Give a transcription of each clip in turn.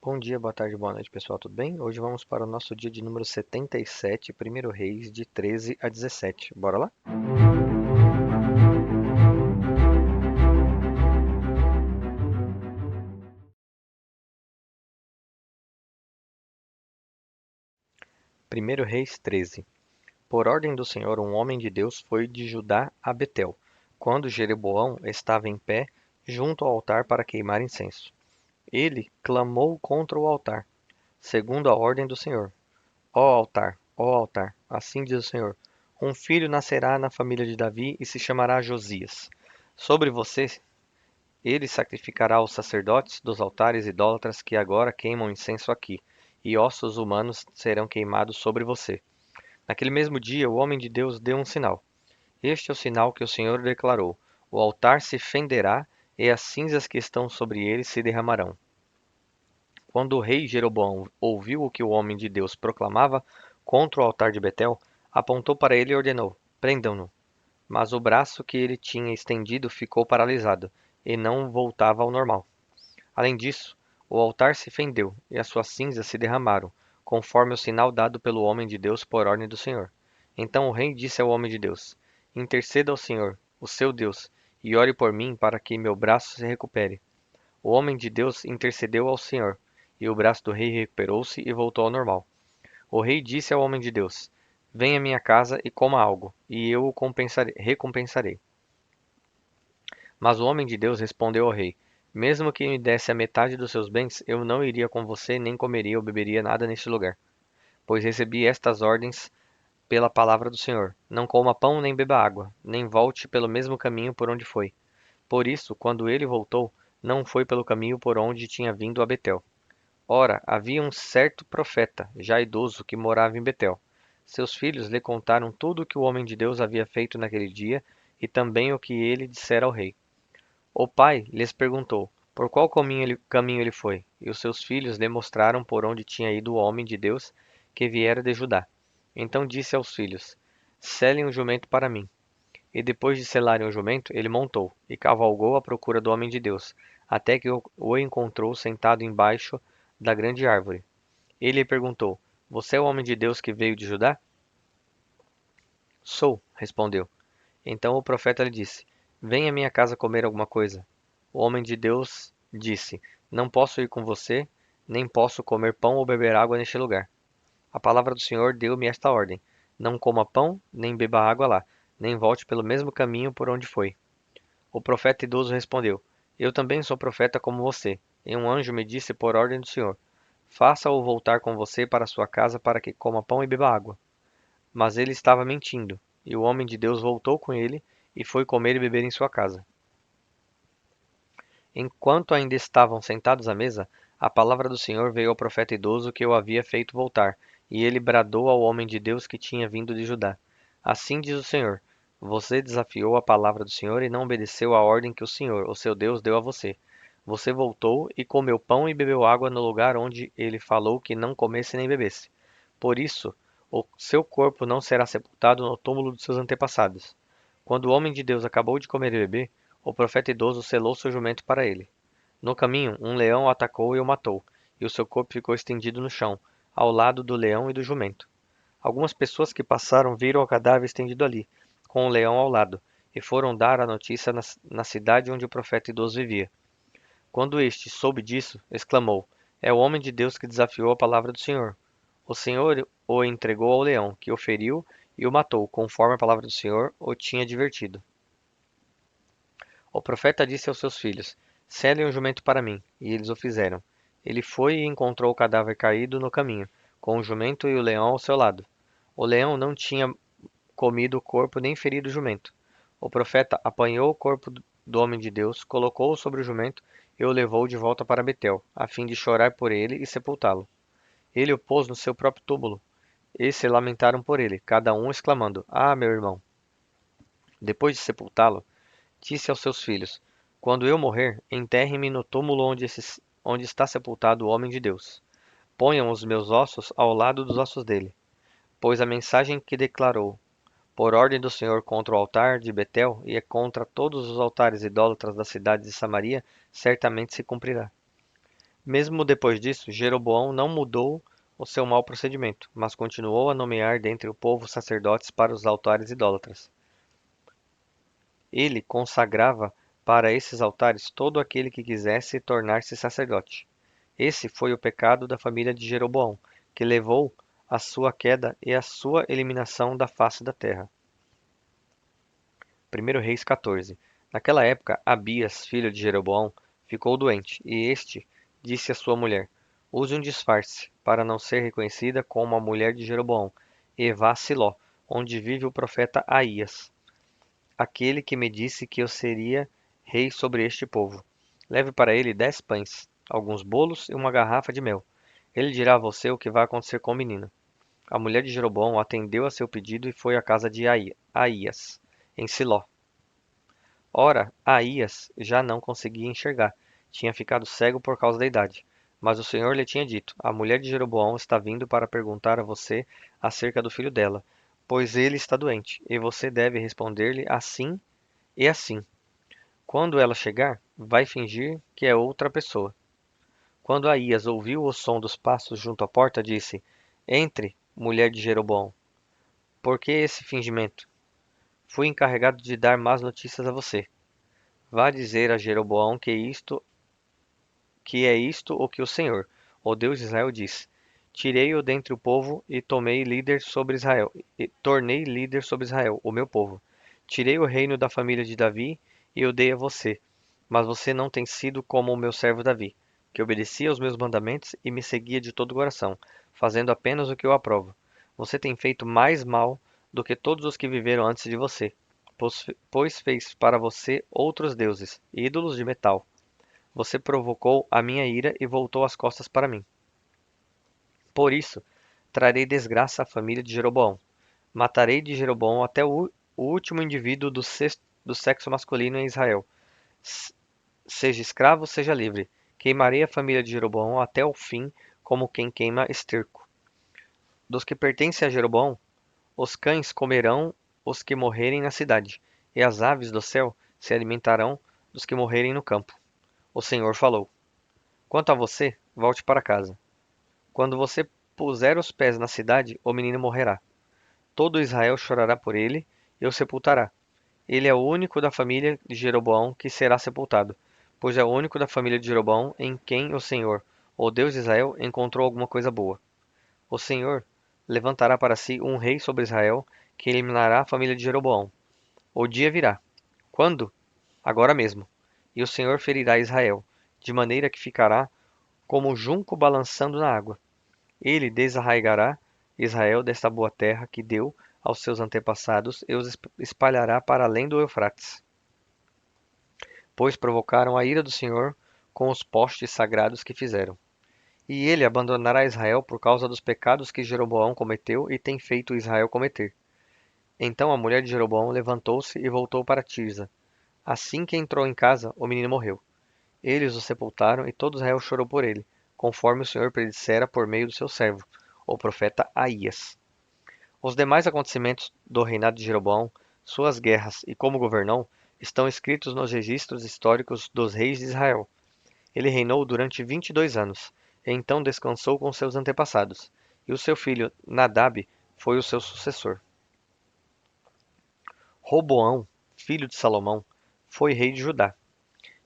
Bom dia, boa tarde, boa noite, pessoal, tudo bem? Hoje vamos para o nosso dia de número 77, 1º Reis, de 13 a 17. Bora lá? Primeiro Reis 13. Por ordem do Senhor, um homem de Deus foi de Judá a Betel, quando Jeroboão estava em pé junto ao altar para queimar incenso. Ele clamou contra o altar, segundo a ordem do Senhor. Ó altar, assim diz o Senhor: um filho nascerá na família de Davi e se chamará Josias. Sobre você ele sacrificará os sacerdotes dos altares idólatras que agora queimam incenso aqui, e ossos humanos serão queimados sobre você. Naquele mesmo dia, o homem de Deus deu um sinal. Este é o sinal que o Senhor declarou: o altar se fenderá e as cinzas que estão sobre ele se derramarão. Quando o rei Jeroboão ouviu o que o homem de Deus proclamava contra o altar de Betel, apontou para ele e ordenou: prendam-no. Mas o braço que ele tinha estendido ficou paralisado e não voltava ao normal. Além disso, o altar se fendeu e as suas cinzas se derramaram, conforme o sinal dado pelo homem de Deus por ordem do Senhor. Então o rei disse ao homem de Deus: interceda ao Senhor, o seu Deus, e ore por mim para que meu braço se recupere. O homem de Deus intercedeu ao Senhor, e o braço do rei recuperou-se e voltou ao normal. O rei disse ao homem de Deus: venha à minha casa e coma algo, e eu o recompensarei. Mas o homem de Deus respondeu ao rei: mesmo que me desse a metade dos seus bens, eu não iria com você, nem comeria ou beberia nada neste lugar. Pois recebi estas ordens pela palavra do Senhor: não coma pão nem beba água, nem volte pelo mesmo caminho por onde foi. Por isso, quando ele voltou, não foi pelo caminho por onde tinha vindo a Betel. Ora, havia um certo profeta, já idoso, que morava em Betel. Seus filhos lhe contaram tudo o que o homem de Deus havia feito naquele dia e também o que ele dissera ao rei. O pai lhes perguntou por qual caminho ele foi, e os seus filhos lhe mostraram por onde tinha ido o homem de Deus que viera de Judá. Então disse aos filhos: selem o jumento para mim. E depois de selarem o jumento, ele montou e cavalgou à procura do homem de Deus, até que o encontrou sentado embaixo da grande árvore. Ele lhe perguntou: você é o homem de Deus que veio de Judá? Sou, respondeu. Então o profeta lhe disse: venha à minha casa comer alguma coisa. O homem de Deus disse: não posso ir com você, nem posso comer pão ou beber água neste lugar. A palavra do Senhor deu-me esta ordem: não coma pão, nem beba água lá, nem volte pelo mesmo caminho por onde foi. O profeta idoso respondeu: eu também sou profeta como você. E um anjo me disse por ordem do Senhor: faça-o voltar com você para sua casa para que coma pão e beba água. Mas ele estava mentindo, e o homem de Deus voltou com ele e foi comer e beber em sua casa. Enquanto ainda estavam sentados à mesa, a palavra do Senhor veio ao profeta idoso que o havia feito voltar, e ele bradou ao homem de Deus que tinha vindo de Judá: assim diz o Senhor: você desafiou a palavra do Senhor e não obedeceu à ordem que o Senhor, o seu Deus, deu a você. Você voltou e comeu pão e bebeu água no lugar onde ele falou que não comesse nem bebesse. Por isso, o seu corpo não será sepultado no túmulo dos seus antepassados. Quando o homem de Deus acabou de comer e beber, o profeta idoso selou seu jumento para ele. No caminho, um leão o atacou e o matou, e o seu corpo ficou estendido no chão, ao lado do leão e do jumento. Algumas pessoas que passaram viram o cadáver estendido ali, com o leão ao lado, e foram dar a notícia na cidade onde o profeta idoso vivia. Quando este soube disso, exclamou: é o homem de Deus que desafiou a palavra do Senhor. O Senhor o entregou ao leão, que o feriu e o matou, conforme a palavra do Senhor o tinha advertido. O profeta disse aos seus filhos: selem o jumento para mim. E eles o fizeram. Ele foi e encontrou o cadáver caído no caminho, com o jumento e o leão ao seu lado. O leão não tinha comido o corpo nem ferido o jumento. O profeta apanhou o corpo do homem de Deus, colocou-o sobre o jumento e o levou de volta para Betel, a fim de chorar por ele e sepultá-lo. Ele o pôs no seu próprio túmulo, e se lamentaram por ele, cada um exclamando: ah, meu irmão! Depois de sepultá-lo, disse aos seus filhos: quando eu morrer, enterrem-me no túmulo onde está sepultado o homem de Deus. Ponham os meus ossos ao lado dos ossos dele, pois a mensagem que declarou por ordem do Senhor contra o altar de Betel e contra todos os altares idólatras da cidade de Samaria certamente se cumprirá. Mesmo depois disso, Jeroboão não mudou o seu mau procedimento, mas continuou a nomear dentre o povo sacerdotes para os altares idólatras. Ele consagrava para esses altares todo aquele que quisesse tornar-se sacerdote. Esse foi o pecado da família de Jeroboão, que levou à sua queda e à sua eliminação da face da terra. 1 Reis 14. Naquela época, Abias, filho de Jeroboão, ficou doente, e este disse à sua mulher: Use um disfarce, para não ser reconhecida como a mulher de Jeroboão, e vá a Siló, onde vive o profeta Aías, aquele que me disse que eu seria rei sobre este povo. Leve para ele 10 pães, alguns bolos e uma garrafa de mel. Ele dirá a você o que vai acontecer com o menino. A mulher de Jeroboão atendeu a seu pedido e foi à casa de Aías, em Siló. Ora, Aías já não conseguia enxergar, tinha ficado cego por causa da idade. Mas o Senhor lhe tinha dito: A mulher de Jeroboão está vindo para perguntar a você acerca do filho dela, pois ele está doente, e você deve responder-lhe assim e assim. Quando ela chegar, vai fingir que é outra pessoa. Quando Aías ouviu o som dos passos junto à porta, disse: Entre, mulher de Jeroboão. Por que esse fingimento? Fui encarregado de dar más notícias a você. Vá dizer a Jeroboão que é isto o que o Senhor, o Deus de Israel, diz: Tirei-o dentre o povo e tomei líder sobre Israel, e tornei líder sobre Israel, o meu povo. Tirei o reino da família de Davi e o dei a você, mas você não tem sido como o meu servo Davi, que obedecia aos meus mandamentos e me seguia de todo o coração, fazendo apenas o que eu aprovo. Você tem feito mais mal do que todos os que viveram antes de você, pois fez para você outros deuses, ídolos de metal. Você provocou a minha ira e voltou as costas para mim. Por isso, trarei desgraça à família de Jeroboão. Matarei de Jeroboão até o último indivíduo do sexo masculino em Israel. Seja escravo, seja livre. Queimarei a família de Jeroboão até o fim, como quem queima esterco. Dos que pertencem a Jeroboão, os cães comerão os que morrerem na cidade, e as aves do céu se alimentarão dos que morrerem no campo. O Senhor falou. Quanto a você, volte para casa. Quando você puser os pés na cidade, o menino morrerá. Todo Israel chorará por ele e o sepultará. Ele é o único da família de Jeroboão que será sepultado, pois é o único da família de Jeroboão em quem o Senhor, o Deus de Israel, encontrou alguma coisa boa. O Senhor levantará para si um rei sobre Israel, que eliminará a família de Jeroboão. O dia virá. Quando? Agora mesmo. E o Senhor ferirá Israel, de maneira que ficará como o junco balançando na água. Ele desarraigará Israel desta boa terra que deu aos seus antepassados e os espalhará para além do Eufrates, pois provocaram a ira do Senhor com os postes sagrados que fizeram. E ele abandonará Israel por causa dos pecados que Jeroboão cometeu e tem feito Israel cometer. Então a mulher de Jeroboão levantou-se e voltou para Tirza. Assim que entrou em casa, o menino morreu. Eles o sepultaram e todo Israel chorou por ele, conforme o Senhor predissera por meio do seu servo, o profeta Aías. Os demais acontecimentos do reinado de Jeroboão, suas guerras e como governou, estão escritos nos registros históricos dos reis de Israel. Ele reinou durante 22 anos, e então descansou com seus antepassados, e o seu filho Nadab foi o seu sucessor. Roboão, filho de Salomão, foi rei de Judá.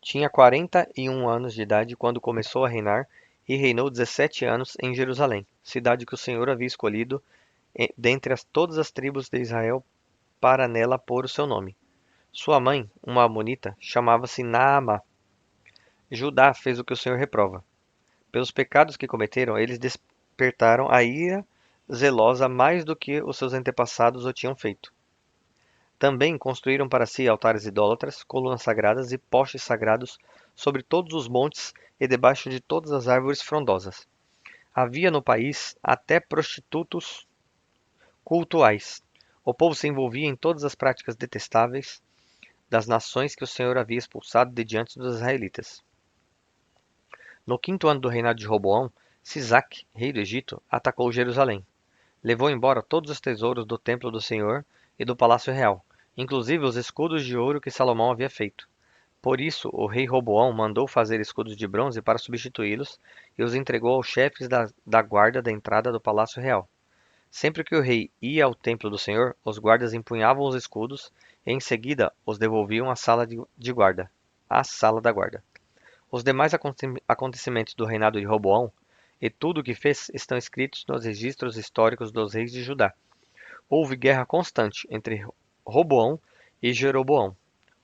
Tinha 41 anos de idade quando começou a reinar e reinou 17 anos em Jerusalém, cidade que o Senhor havia escolhido dentre todas as tribos de Israel para nela pôr o seu nome. Sua mãe, uma amonita, chamava-se Naamá. Judá fez o que o Senhor reprova. Pelos pecados que cometeram, eles despertaram a ira zelosa mais do que os seus antepassados o tinham feito. Também construíram para si altares idólatras, colunas sagradas e postes sagrados sobre todos os montes e debaixo de todas as árvores frondosas. Havia no país até prostitutos cultuais. O povo se envolvia em todas as práticas detestáveis das nações que o Senhor havia expulsado de diante dos israelitas. No quinto ano do reinado de Roboão, Sisaque, rei do Egito, atacou Jerusalém. Levou embora todos os tesouros do templo do Senhor e do palácio real, inclusive os escudos de ouro que Salomão havia feito. Por isso, o rei Roboão mandou fazer escudos de bronze para substituí-los e os entregou aos chefes da guarda da entrada do palácio real. Sempre que o rei ia ao templo do Senhor, os guardas empunhavam os escudos e em seguida os devolviam à sala de guarda, à sala da guarda. Os demais acontecimentos do reinado de Roboão e tudo o que fez estão escritos nos registros históricos dos reis de Judá. Houve guerra constante entre Roboão e Jeroboão.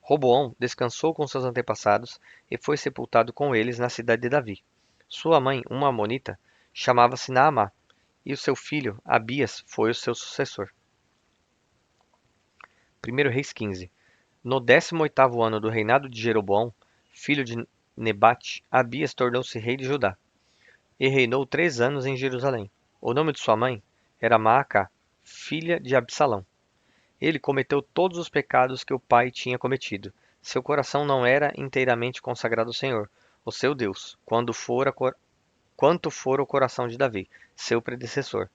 Roboão descansou com seus antepassados e foi sepultado com eles na cidade de Davi. Sua mãe, uma amonita, chamava-se Naamá, e o seu filho, Abias, foi o seu sucessor. 1 Reis 15. No 18º ano do reinado de Jeroboão, filho de Nebate, Abias tornou-se rei de Judá, e reinou 3 anos em Jerusalém. O nome de sua mãe era Maacá, filha de Absalão. Ele cometeu todos os pecados que o pai tinha cometido. Seu coração não era inteiramente consagrado ao Senhor, o seu Deus, quanto fora o coração de Davi, seu predecessor.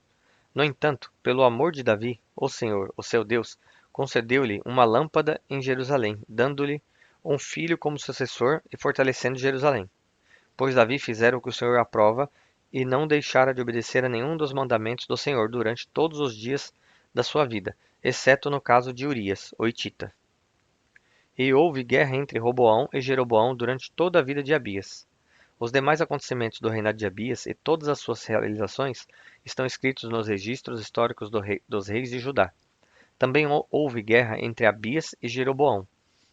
No entanto, pelo amor de Davi, o Senhor, o seu Deus, concedeu-lhe uma lâmpada em Jerusalém, dando-lhe um filho como sucessor e fortalecendo Jerusalém. Pois Davi fizera o que o Senhor aprova e não deixara de obedecer a nenhum dos mandamentos do Senhor durante todos os dias da sua vida, exceto no caso de Urias, o hitita. E houve guerra entre Roboão e Jeroboão durante toda a vida de Abias. Os demais acontecimentos do reinado de Abias e todas as suas realizações estão escritos nos registros históricos dos reis de Judá. Também houve guerra entre Abias e Jeroboão.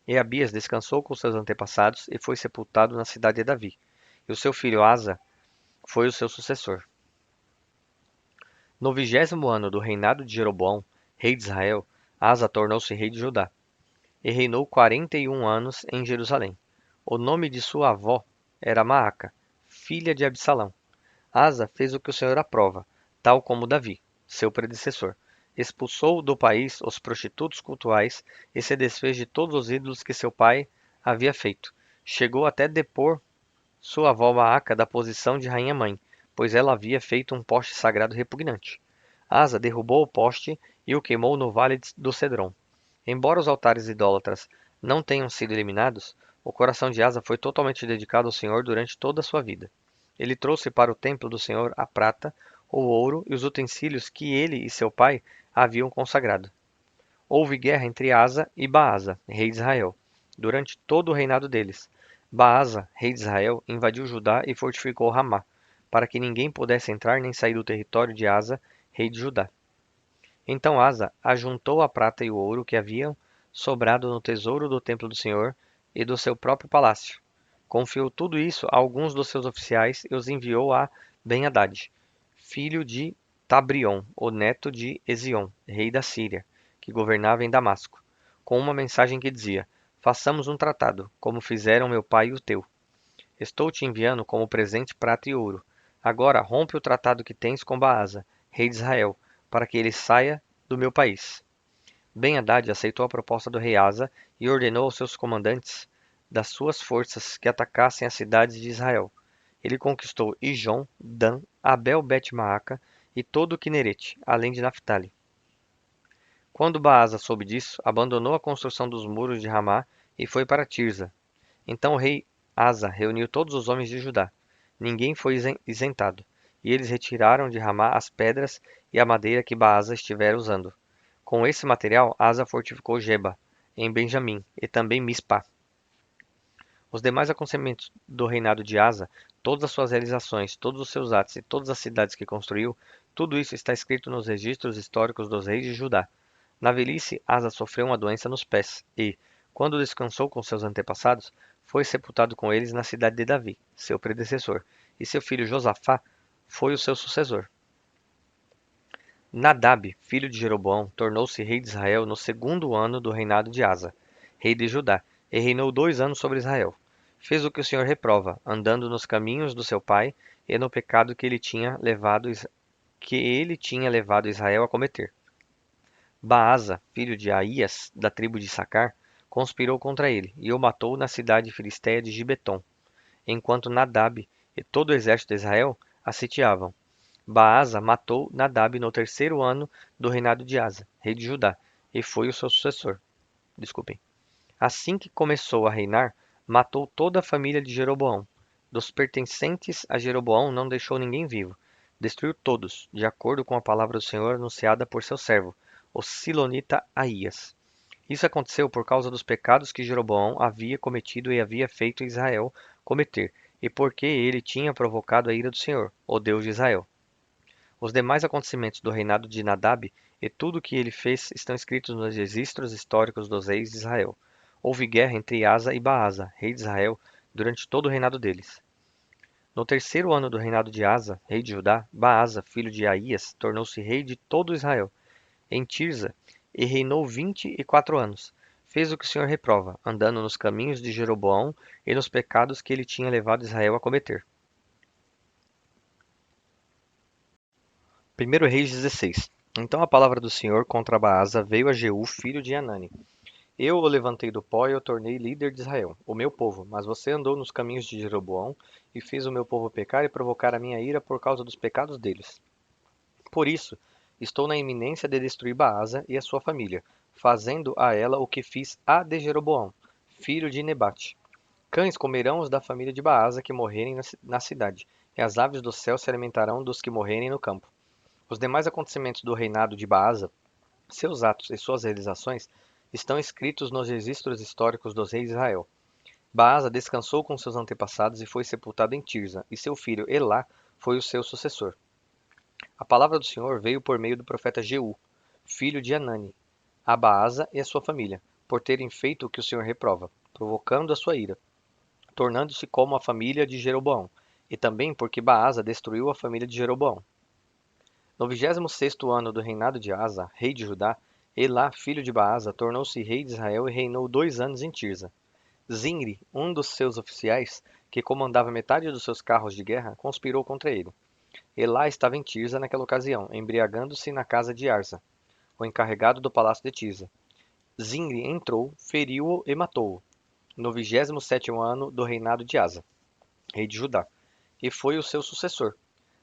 E Abias descansou com seus antepassados e foi sepultado na cidade de Davi. E o seu filho Asa foi o seu sucessor. No 20º ano do reinado de Jeroboão, rei de Israel, Asa tornou-se rei de Judá, e reinou 41 anos em Jerusalém. O nome de sua avó era Maaca, filha de Absalão. Asa fez o que o Senhor aprova, tal como Davi, seu predecessor. Expulsou do país os prostitutos cultuais e se desfez de todos os ídolos que seu pai havia feito. Chegou até depor sua avó Maaca da posição de rainha-mãe, pois ela havia feito um poste sagrado repugnante. Asa derrubou o poste e o queimou no vale do Cedron. Embora os altares idólatras não tenham sido eliminados, o coração de Asa foi totalmente dedicado ao Senhor durante toda a sua vida. Ele trouxe para o templo do Senhor a prata, o ouro e os utensílios que ele e seu pai haviam consagrado. Houve guerra entre Asa e Baasa, rei de Israel, durante todo o reinado deles. Baasa, rei de Israel, invadiu Judá e fortificou Ramá, para que ninguém pudesse entrar nem sair do território de Asa, rei de Judá. Então Asa ajuntou a prata e o ouro que haviam sobrado no tesouro do templo do Senhor e do seu próprio palácio. Confiou tudo isso a alguns dos seus oficiais e os enviou a Ben-Hadad, filho de Tabrion, o neto de Ezion, rei da Síria, que governava em Damasco, com uma mensagem que dizia: Façamos um tratado, como fizeram meu pai e o teu. Estou te enviando como presente prata e ouro. Agora rompe o tratado que tens com Baasa, rei de Israel, para que ele saia do meu país. Ben-Hadad aceitou a proposta do rei Asa e ordenou aos seus comandantes das suas forças que atacassem as cidades de Israel. Ele conquistou Ijon, Dan, Abel-Bet-Maaca e todo o Quinerete, além de Naphtali. Quando Baasa soube disso, abandonou a construção dos muros de Ramá e foi para Tirza. Então o rei Asa reuniu todos os homens de Judá. Ninguém foi isentado, e eles retiraram de Ramá as pedras e a madeira que Baasa estivera usando. Com esse material, Asa fortificou Geba, em Benjamim, e também Mispá. Os demais acontecimentos do reinado de Asa, todas as suas realizações, todos os seus atos e todas as cidades que construiu, tudo isso está escrito nos registros históricos dos reis de Judá. Na velhice, Asa sofreu uma doença nos pés e, quando descansou com seus antepassados, foi sepultado com eles na cidade de Davi, seu predecessor, e seu filho Josafá foi o seu sucessor. Nadab, filho de Jeroboão, tornou-se rei de Israel no 2º ano do reinado de Asa, rei de Judá, e reinou 2 anos sobre Israel. Fez o que o Senhor reprova, andando nos caminhos do seu pai e no pecado que ele tinha levado Israel a cometer. Baasa, filho de Aías, da tribo de Issacar, conspirou contra ele e o matou na cidade filisteia de Gibeton, enquanto Nadab e todo o exército de Israel a sitiavam. Baasa matou Nadab no 3º ano do reinado de Asa, rei de Judá, e foi o seu sucessor. Assim que começou a reinar, Matou toda a família de Jeroboão. Dos pertencentes a Jeroboão não deixou ninguém vivo. Destruiu todos, de acordo com a palavra do Senhor anunciada por seu servo, o silonita Aías. Isso aconteceu por causa dos pecados que Jeroboão havia cometido e havia feito Israel cometer, e porque ele tinha provocado a ira do Senhor, o Deus de Israel. Os demais acontecimentos do reinado de Nadab e tudo o que ele fez estão escritos nos registros históricos dos reis de Israel. Houve guerra entre Asa e Baasa, rei de Israel, durante todo o reinado deles. No terceiro ano do reinado de Asa, rei de Judá, Baasa, filho de Aías, tornou-se rei de todo Israel, em Tirza, e reinou 24 anos. Fez o que o Senhor reprova, andando nos caminhos de Jeroboão e nos pecados que ele tinha levado Israel a cometer. 1 Reis 16. Então a palavra do Senhor contra Baasa veio a Jeú, filho de Hanani. Eu o levantei do pó e o tornei líder de Israel, o meu povo, mas você andou nos caminhos de Jeroboão e fez o meu povo pecar e provocar a minha ira por causa dos pecados deles. Por isso, estou na iminência de destruir Baasa e a sua família, fazendo a ela o que fiz a de Jeroboão, filho de Nebate. Cães comerão os da família de Baasa que morrerem na cidade, e as aves do céu se alimentarão dos que morrerem no campo. Os demais acontecimentos do reinado de Baasa, seus atos e suas realizações, estão escritos nos registros históricos dos reis de Israel. Baasa descansou com seus antepassados e foi sepultado em Tirza, e seu filho Elá foi o seu sucessor. A palavra do Senhor veio por meio do profeta Jeú, filho de Hanani, a Baasa e a sua família, por terem feito o que o Senhor reprova, provocando a sua ira, tornando-se como a família de Jeroboão, e também porque Baasa destruiu a família de Jeroboão. No 26º ano do reinado de Asa, rei de Judá, Elá, filho de Baasa, tornou-se rei de Israel e reinou 2 anos em Tirza. Zimri, um dos seus oficiais, que comandava metade dos seus carros de guerra, conspirou contra ele. Elá estava em Tirza naquela ocasião, embriagando-se na casa de Arsa, o encarregado do palácio de Tirza. Zimri entrou, feriu-o e matou-o, no 27º ano do reinado de Asa, rei de Judá, e foi o seu sucessor.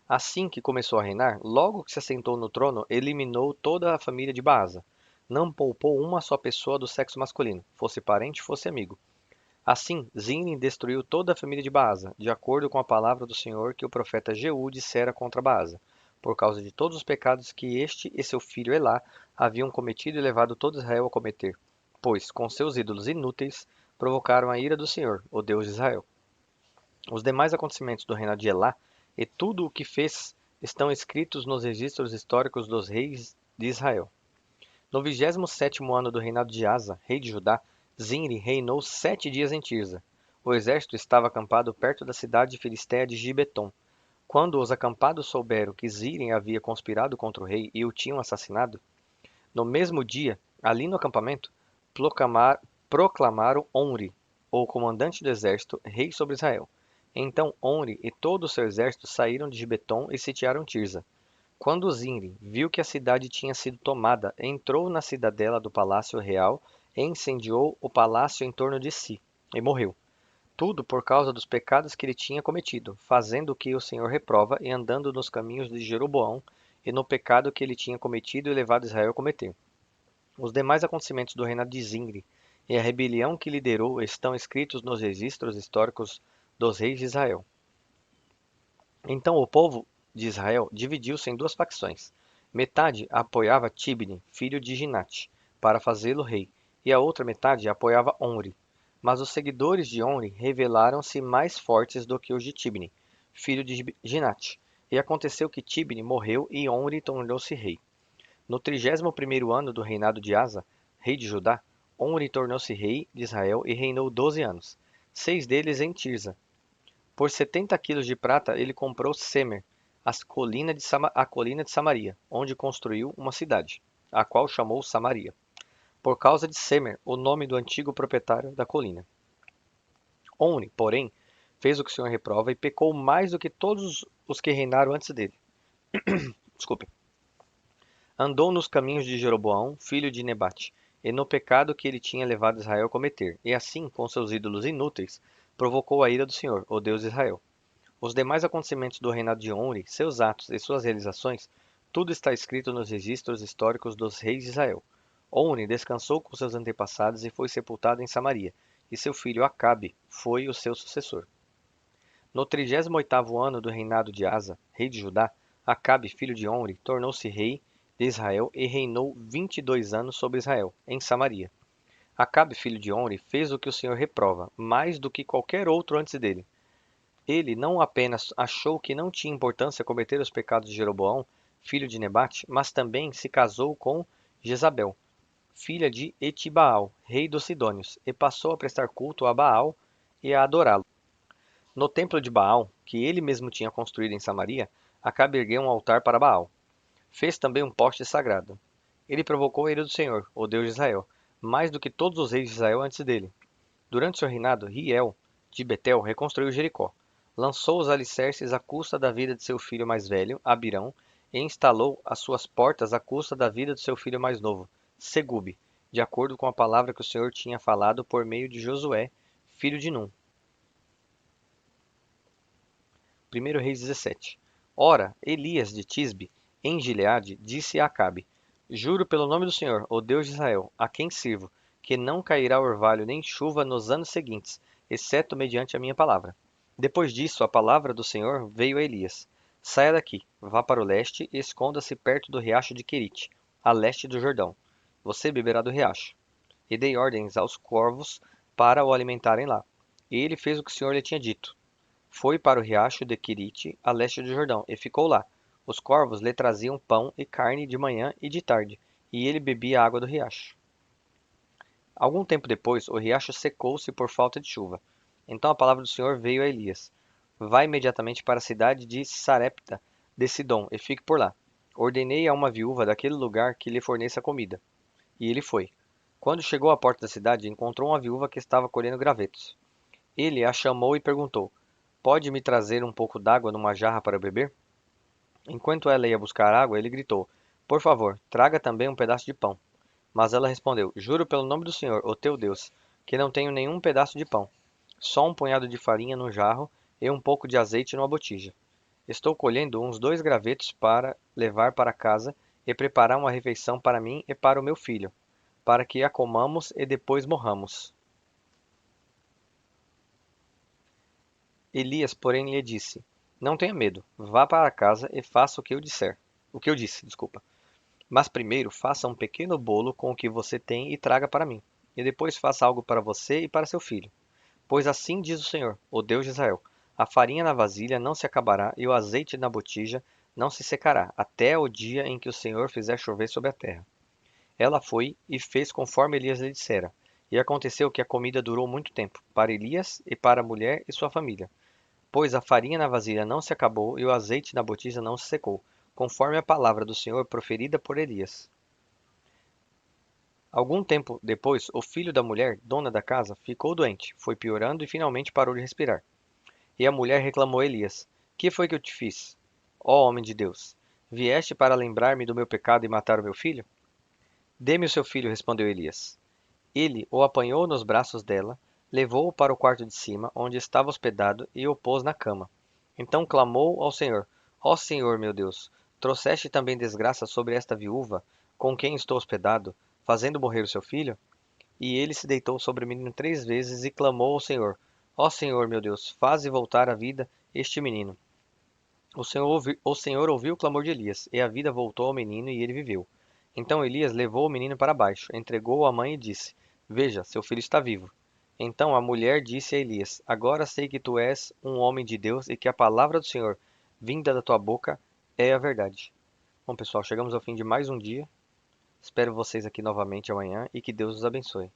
Assim que começou a reinar, logo que se assentou no trono, eliminou toda a família de Baasa. Não poupou uma só pessoa do sexo masculino, fosse parente, fosse amigo. Assim, Zimri destruiu toda a família de Baasa, de acordo com a palavra do Senhor que o profeta Jeú dissera contra Baasa, por causa de todos os pecados que este e seu filho Elá haviam cometido e levado todo Israel a cometer, pois, com seus ídolos inúteis, provocaram a ira do Senhor, o Deus de Israel. Os demais acontecimentos do reinado de Elá e tudo o que fez estão escritos nos registros históricos dos reis de Israel. No 27º ano do reinado de Asa, rei de Judá, Zimri reinou 7 dias em Tirza. O exército estava acampado perto da cidade filisteia de Gibeton. Quando os acampados souberam que Zimri havia conspirado contra o rei e o tinham assassinado, no mesmo dia, ali no acampamento, proclamaram Omri, o comandante do exército, rei sobre Israel. Então Omri e todo o seu exército saíram de Gibeton e sitiaram Tirza. Quando Zimri viu que a cidade tinha sido tomada, entrou na cidadela do palácio real e incendiou o palácio em torno de si, e morreu. Tudo por causa dos pecados que ele tinha cometido, fazendo o que o Senhor reprova e andando nos caminhos de Jeroboão e no pecado que ele tinha cometido e levado Israel a cometer. Os demais acontecimentos do reinado de Zimri e a rebelião que liderou estão escritos nos registros históricos dos reis de Israel. Então o povo de Israel dividiu-se em duas facções. Metade apoiava Tibni, filho de Ginate, para fazê-lo rei, e a outra metade apoiava Omri. Mas os seguidores de Omri revelaram-se mais fortes do que os de Tibni, filho de Ginate. E aconteceu que Tibni morreu e Omri tornou-se rei. No 31º ano do reinado de Asa, rei de Judá, Omri tornou-se rei de Israel e reinou 12 anos, 6 deles em Tirza. Por 70 quilos de prata ele comprou Semer, a colina de Samaria, onde construiu uma cidade, a qual chamou Samaria, por causa de Semer, o nome do antigo proprietário da colina. Omri, porém, fez o que o Senhor reprova e pecou mais do que todos os que reinaram antes dele. Desculpe. Andou nos caminhos de Jeroboão, filho de Nebate, e no pecado que ele tinha levado Israel a cometer, e assim, com seus ídolos inúteis, provocou a ira do Senhor, o Deus de Israel. Os demais acontecimentos do reinado de Omri, seus atos e suas realizações, tudo está escrito nos registros históricos dos reis de Israel. Omri descansou com seus antepassados e foi sepultado em Samaria, e seu filho Acabe foi o seu sucessor. No 38º ano do reinado de Asa, rei de Judá, Acabe, filho de Omri, tornou-se rei de Israel e reinou 22 anos sobre Israel, em Samaria. Acabe, filho de Omri, fez o que o Senhor reprova, mais do que qualquer outro antes dele. Ele não apenas achou que não tinha importância cometer os pecados de Jeroboão, filho de Nebate, mas também se casou com Jezabel, filha de Etibaal, rei dos Sidônios, e passou a prestar culto a Baal e a adorá-lo. No templo de Baal, que ele mesmo tinha construído em Samaria, Acabe ergueu um altar para Baal. Fez também um poste sagrado. Ele provocou a ira do Senhor, o Deus de Israel, mais do que todos os reis de Israel antes dele. Durante seu reinado, Riel, de Betel, reconstruiu Jericó. Lançou os alicerces à custa da vida de seu filho mais velho, Abirão, e instalou as suas portas à custa da vida de seu filho mais novo, Segube, de acordo com a palavra que o Senhor tinha falado por meio de Josué, filho de Num. 1 Reis 17. Ora, Elias de Tisbe, em Gileade, disse a Acabe: Juro pelo nome do Senhor, o Deus de Israel, a quem sirvo, que não cairá orvalho nem chuva nos anos seguintes, exceto mediante a minha palavra. Depois disso, a palavra do Senhor veio a Elias: Saia daqui, vá para o leste e esconda-se perto do riacho de Querite, a leste do Jordão. Você beberá do riacho. E dei ordens aos corvos para o alimentarem lá. E ele fez o que o Senhor lhe tinha dito. Foi para o riacho de Querite, a leste do Jordão, e ficou lá. Os corvos lhe traziam pão e carne de manhã e de tarde, e ele bebia a água do riacho. Algum tempo depois, o riacho secou-se por falta de chuva. Então a palavra do Senhor veio a Elias: Vá imediatamente para a cidade de Sarepta de Sidom e fique por lá. Ordenei a uma viúva daquele lugar que lhe forneça comida. E ele foi. Quando chegou à porta da cidade, encontrou uma viúva que estava colhendo gravetos. Ele a chamou e perguntou: Pode me trazer um pouco d'água numa jarra para eu beber? Enquanto ela ia buscar água, ele gritou: Por favor, traga também um pedaço de pão. Mas ela respondeu: Juro pelo nome do Senhor, o teu Deus, que não tenho nenhum pedaço de pão, só um punhado de farinha num jarro e um pouco de azeite numa botija. Estou colhendo uns 2 gravetos para levar para casa e preparar uma refeição para mim e para o meu filho, para que a comamos e depois morramos. Elias, porém, lhe disse: Não tenha medo, vá para casa e faça o que eu disse, desculpa. Mas primeiro faça um pequeno bolo com o que você tem e traga para mim. E depois faça algo para você e para seu filho. Pois assim diz o Senhor, o Deus de Israel: a farinha na vasilha não se acabará e o azeite na botija não se secará, até o dia em que o Senhor fizer chover sobre a terra. Ela foi e fez conforme Elias lhe dissera. E aconteceu que a comida durou muito tempo, para Elias e para a mulher e sua família. Pois a farinha na vasilha não se acabou e o azeite na botija não se secou, conforme a palavra do Senhor proferida por Elias. Algum tempo depois, o filho da mulher, dona da casa, ficou doente, foi piorando e finalmente parou de respirar. E a mulher reclamou a Elias: Que foi que eu te fiz, ó homem de Deus? Vieste para lembrar-me do meu pecado e matar o meu filho? Dê-me o seu filho, respondeu Elias. Ele o apanhou nos braços dela, levou-o para o quarto de cima, onde estava hospedado, e o pôs na cama. Então clamou ao Senhor: Ó Senhor, meu Deus, trouxeste também desgraça sobre esta viúva, com quem estou hospedado, fazendo morrer o seu filho? E ele se deitou sobre o menino 3 vezes e clamou ao Senhor: Ó Senhor, meu Deus, faze voltar à vida este menino. O Senhor ouviu o clamor de Elias, e a vida voltou ao menino e ele viveu. Então Elias levou o menino para baixo, entregou-o à mãe e disse: Veja, seu filho está vivo. Então a mulher disse a Elias: Agora sei que tu és um homem de Deus e que a palavra do Senhor, vinda da tua boca, é a verdade. Bom, pessoal, chegamos ao fim de mais um dia. Espero vocês aqui novamente amanhã e que Deus os abençoe.